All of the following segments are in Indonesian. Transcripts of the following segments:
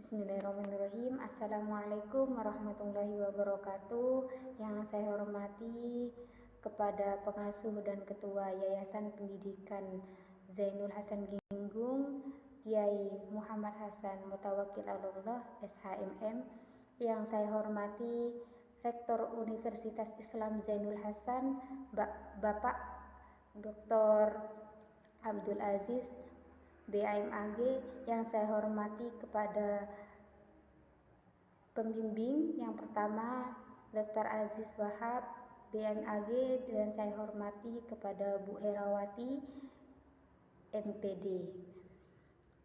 Bismillahirrahmanirrahim. Assalamualaikum warahmatullahi wabarakatuh. Yang saya hormati kepada pengasuh dan ketua Yayasan Pendidikan Zainul Hasan Ginggung, Kiai Muhammad Hasan Mutawakil Allah SHMM. Yang saya hormati Rektor Universitas Islam Zainul Hasan, Bapak Dr. Abdul Aziz BAMAG. Yang saya hormati kepada pembimbing yang pertama Dr. Aziz Wahab BAMAG, dan saya hormati kepada Bu Herawati MPD.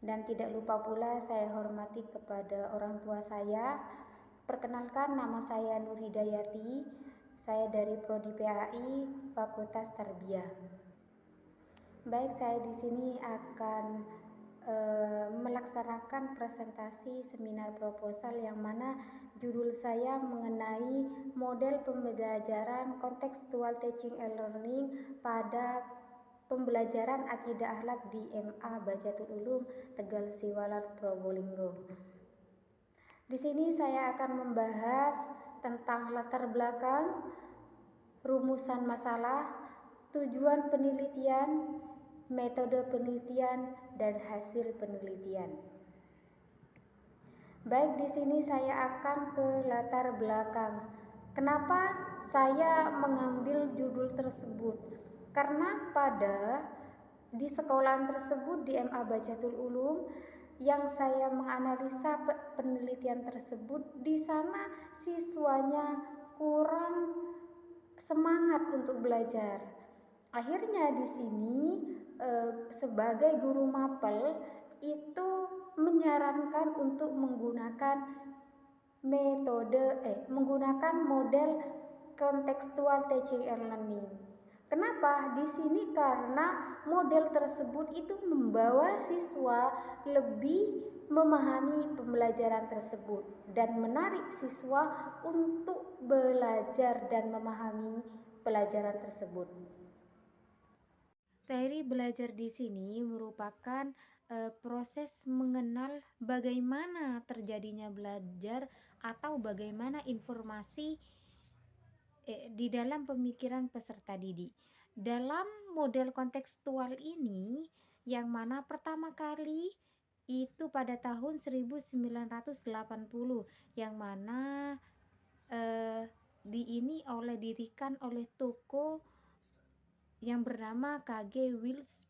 Dan tidak lupa pula saya hormati kepada orang tua saya. Perkenalkan, nama saya Nur Hidayati. Saya dari Prodi PAI Fakultas Tarbiyah. Baik, saya di sini akan melaksanakan presentasi seminar proposal yang mana judul saya mengenai model pembelajaran kontekstual teaching and learning pada pembelajaran akidah akhlak di MA Bahjatul Ulum Tegal Siwalan Probolinggo. Di sini saya akan membahas tentang latar belakang, rumusan masalah, tujuan penelitian, metode penelitian, dan hasil penelitian. Baik, di sini saya akan ke latar belakang. Kenapa saya mengambil judul tersebut? Karena di sekolah tersebut di MA Bahjatul Ulum yang saya menganalisa penelitian tersebut, di sana siswanya kurang semangat untuk belajar. Akhirnya di sini sebagai guru mapel itu menyarankan untuk menggunakan menggunakan model kontekstual teaching and learning. Kenapa? Di sini karena model tersebut itu membawa siswa lebih memahami pembelajaran tersebut dan menarik siswa untuk belajar dan memahami pelajaran tersebut. Teori belajar di sini merupakan proses mengenal bagaimana terjadinya belajar atau bagaimana informasi di dalam pemikiran peserta didik. Dalam model kontekstual ini, yang mana pertama kali itu pada tahun 1980, yang mana didirikan oleh toko yang bernama KG Wills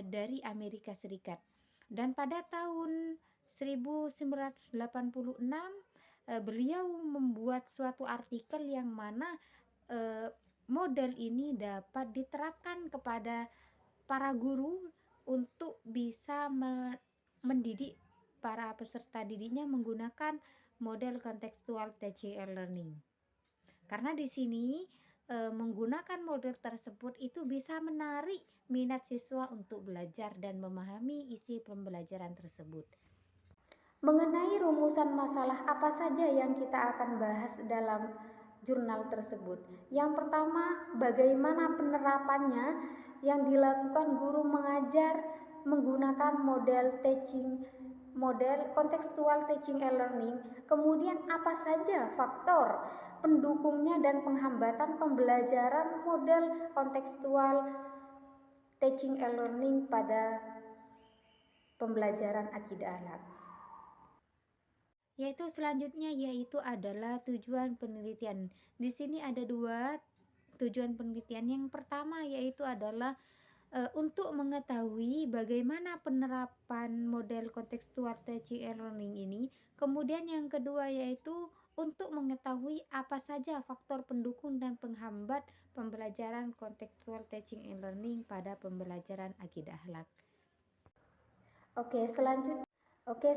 dari Amerika Serikat. Dan pada tahun 1986 beliau membuat suatu artikel yang mana model ini dapat diterapkan kepada para guru untuk bisa mendidik para peserta didiknya menggunakan model kontekstual teaching and learning. Karena di sini menggunakan model tersebut itu bisa menarik minat siswa untuk belajar dan memahami isi pembelajaran tersebut. Mengenai rumusan masalah apa saja yang kita akan bahas dalam jurnal tersebut. Yang pertama, bagaimana penerapannya yang dilakukan guru mengajar menggunakan model kontekstual teaching and learning. Kemudian apa saja faktor pendukungnya dan penghambatan pembelajaran model kontekstual teaching and learning pada pembelajaran akidah akhlak. Selanjutnya adalah tujuan penelitian. Di sini ada dua tujuan penelitian. Yang pertama adalah untuk mengetahui bagaimana penerapan model kontekstual teaching and learning ini. Kemudian yang kedua untuk mengetahui apa saja faktor pendukung dan penghambat pembelajaran kontekstual teaching and learning pada pembelajaran akidah akhlak.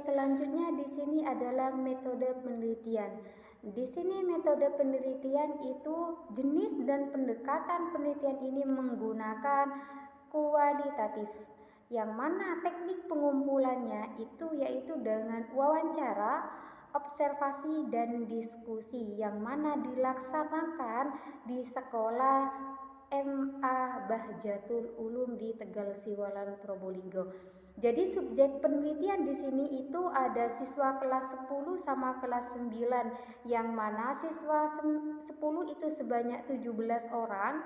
Selanjutnya di sini adalah metode penelitian. Di sini metode penelitian itu jenis dan pendekatan penelitian ini menggunakan kualitatif, yang mana teknik pengumpulannya yaitu dengan wawancara, observasi, dan diskusi, yang mana dilaksanakan di sekolah MA Bahjatul Ulum di Tegal Siwalan Probolinggo. Jadi subjek penelitian di sini itu ada siswa kelas 10 sama kelas 9, yang mana siswa 10 itu sebanyak 17 orang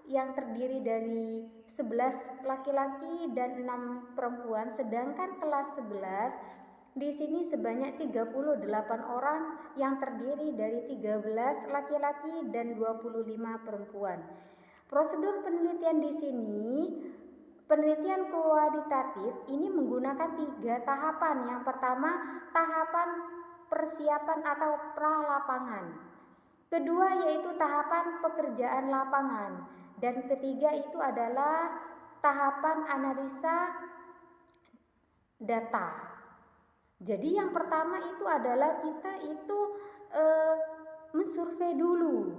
yang terdiri dari 11 laki-laki dan 6 perempuan, sedangkan kelas 11 di sini sebanyak 38 orang yang terdiri dari 13 laki-laki dan 25 perempuan. Prosedur penelitian di sini, penelitian kualitatif ini menggunakan 3 tahapan. Yang pertama, tahapan persiapan atau pralapangan. Kedua yaitu tahapan pekerjaan lapangan. Dan ketiga itu adalah tahapan analisa data. Jadi yang pertama itu adalah kita itu mensurvei dulu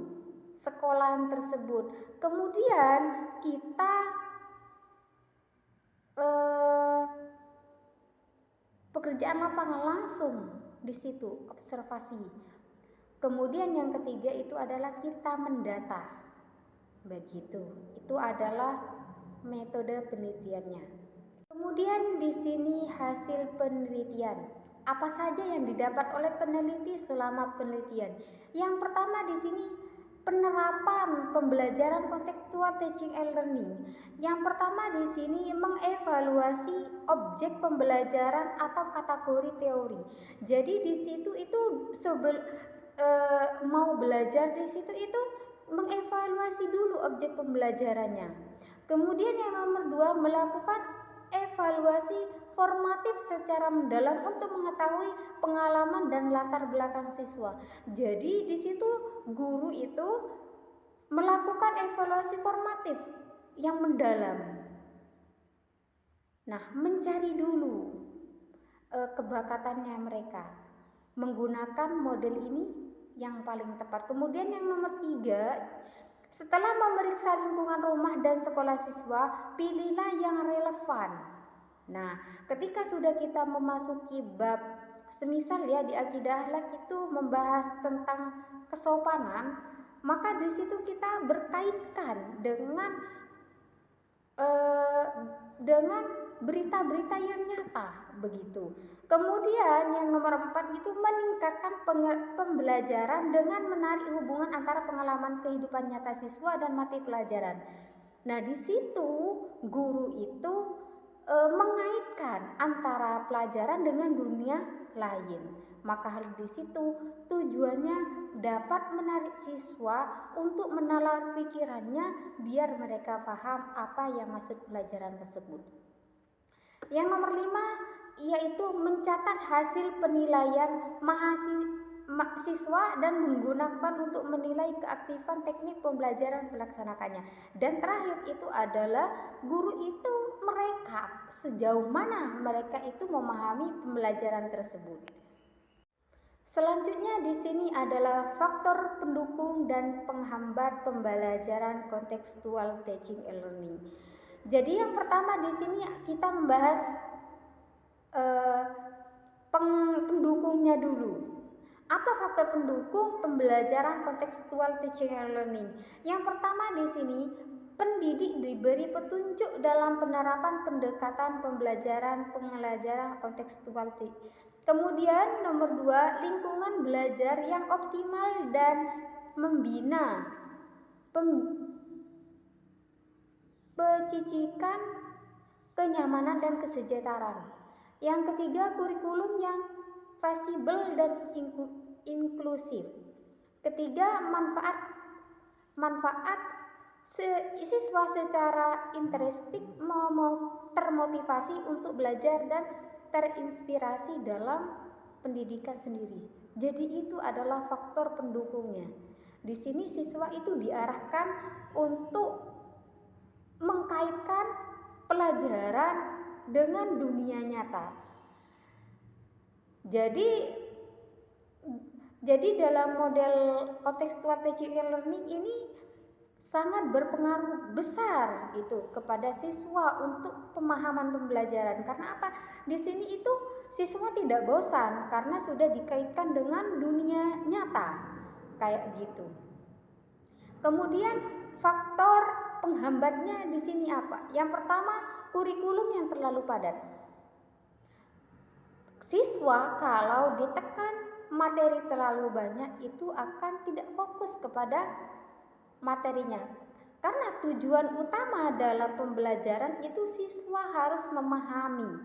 sekolahan tersebut. Kemudian kita pekerjaan lapangan langsung di situ, observasi. Kemudian yang ketiga itu adalah kita mendata. Begitu. Itu adalah metode penelitiannya. Kemudian di sini hasil penelitian. Apa saja yang didapat oleh peneliti selama penelitian? Yang pertama di sini penerapan pembelajaran kontekstual teaching and learning. Yang pertama di sini mengevaluasi objek pembelajaran atau kategori teori. Jadi di situ itu mau belajar di situ itu mengevaluasi dulu objek pembelajarannya. Kemudian yang nomor 2, melakukan evaluasi formatif secara mendalam untuk mengetahui pengalaman dan latar belakang siswa. Jadi di situ guru itu melakukan evaluasi formatif yang mendalam. Nah, mencari dulu kebakatannya mereka menggunakan model ini yang paling tepat. Kemudian yang nomor 3, setelah memeriksa lingkungan rumah dan sekolah siswa, pilihlah yang relevan. Nah, ketika sudah kita memasuki bab, semisal ya di akidah akhlak itu membahas tentang kesopanan, maka di situ kita berkaitkan dengan berita-berita yang nyata begitu. Kemudian yang nomor 4 itu meningkatkan pembelajaran dengan menarik hubungan antara pengalaman kehidupan nyata siswa dan mata pelajaran. Nah, di situ guru itu mengaitkan antara pelajaran dengan dunia lain. Maka hal di situ tujuannya dapat menarik siswa untuk menalar pikirannya biar mereka paham apa yang maksud pelajaran tersebut. Yang nomor 5 yaitu mencatat hasil penilaian mahasiswa dan menggunakan untuk menilai keaktifan teknik pembelajaran melaksanakannya. Dan terakhir itu adalah guru itu merekap sejauh mana mereka itu memahami pembelajaran tersebut. Selanjutnya di sini adalah faktor pendukung dan penghambat pembelajaran kontekstual teaching and learning. Jadi yang pertama di sini kita membahas pendukungnya dulu. Apa faktor pendukung pembelajaran kontekstual teaching and learning? Yang pertama di sini, pendidik diberi petunjuk dalam penerapan pendekatan pembelajaran pengajaran kontekstual. Kemudian nomor 2, lingkungan belajar yang optimal dan membina pecicikan kenyamanan dan kesejahteraan. Yang ketiga, kurikulum yang fleksibel dan inklusif. Ketiga, manfaat siswa secara intrinsik termotivasi untuk belajar dan terinspirasi dalam pendidikan sendiri. Jadi itu adalah faktor pendukungnya. Di sini siswa itu diarahkan untuk mengkaitkan pelajaran dengan dunia nyata. Jadi dalam model contextual teaching and learning ini sangat berpengaruh besar itu kepada siswa untuk pemahaman pembelajaran. Karena apa? Di sini itu siswa tidak bosan karena sudah dikaitkan dengan dunia nyata. Kayak gitu. Kemudian faktor penghambatnya di sini apa? Yang pertama, kurikulum yang terlalu padat. Siswa kalau ditekan materi terlalu banyak itu akan tidak fokus kepada materinya. Karena tujuan utama dalam pembelajaran itu siswa harus memahami,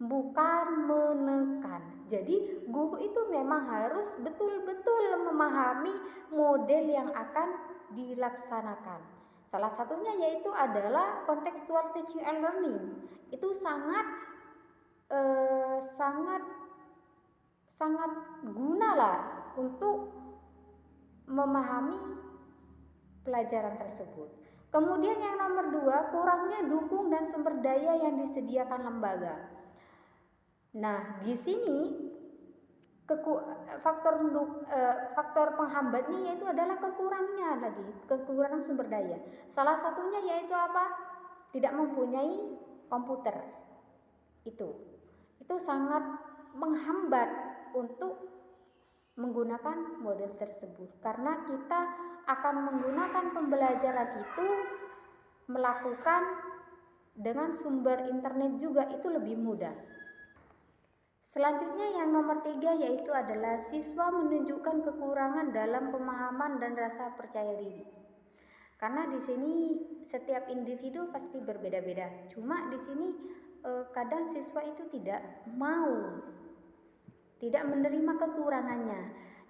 bukan menekan. Jadi guru itu memang harus betul-betul memahami model yang akan dilaksanakan. Salah satunya yaitu adalah contextual teaching and learning. Itu sangat sangat sangat guna lah untuk memahami pelajaran tersebut. Kemudian yang nomor 2, kurangnya dukung dan sumber daya yang disediakan lembaga. Nah, di sini faktor penghambatnya yaitu adalah kekurangan sumber daya. Salah satunya yaitu apa? Tidak mempunyai komputer. Itu sangat menghambat untuk menggunakan model tersebut, karena kita akan menggunakan pembelajaran itu melakukan dengan sumber internet juga, itu lebih mudah. Selanjutnya yang nomor 3 yaitu adalah siswa menunjukkan kekurangan dalam pemahaman dan rasa percaya diri. Karena di sini setiap individu pasti berbeda-beda. Cuma di sini kadang siswa itu tidak menerima kekurangannya.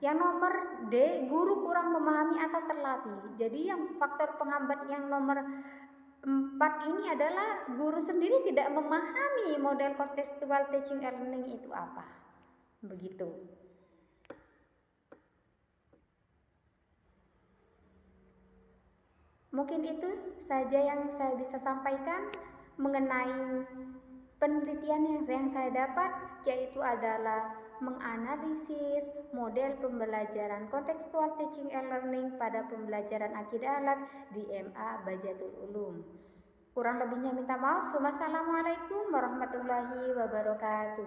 Yang nomor D, guru kurang memahami atau terlatih. Jadi yang faktor penghambat yang nomor 4 ini adalah guru sendiri tidak memahami model contextual teaching and learning itu apa. Begitu. Mungkin itu saja yang saya bisa sampaikan mengenai penelitian yang saya dapat, yaitu adalah menganalisis model pembelajaran contextual teaching and learning pada pembelajaran akidah akhlak di MA Bahjatul Ulum. Kurang lebihnya minta maaf. Wassalamualaikum warahmatullahi wabarakatuh.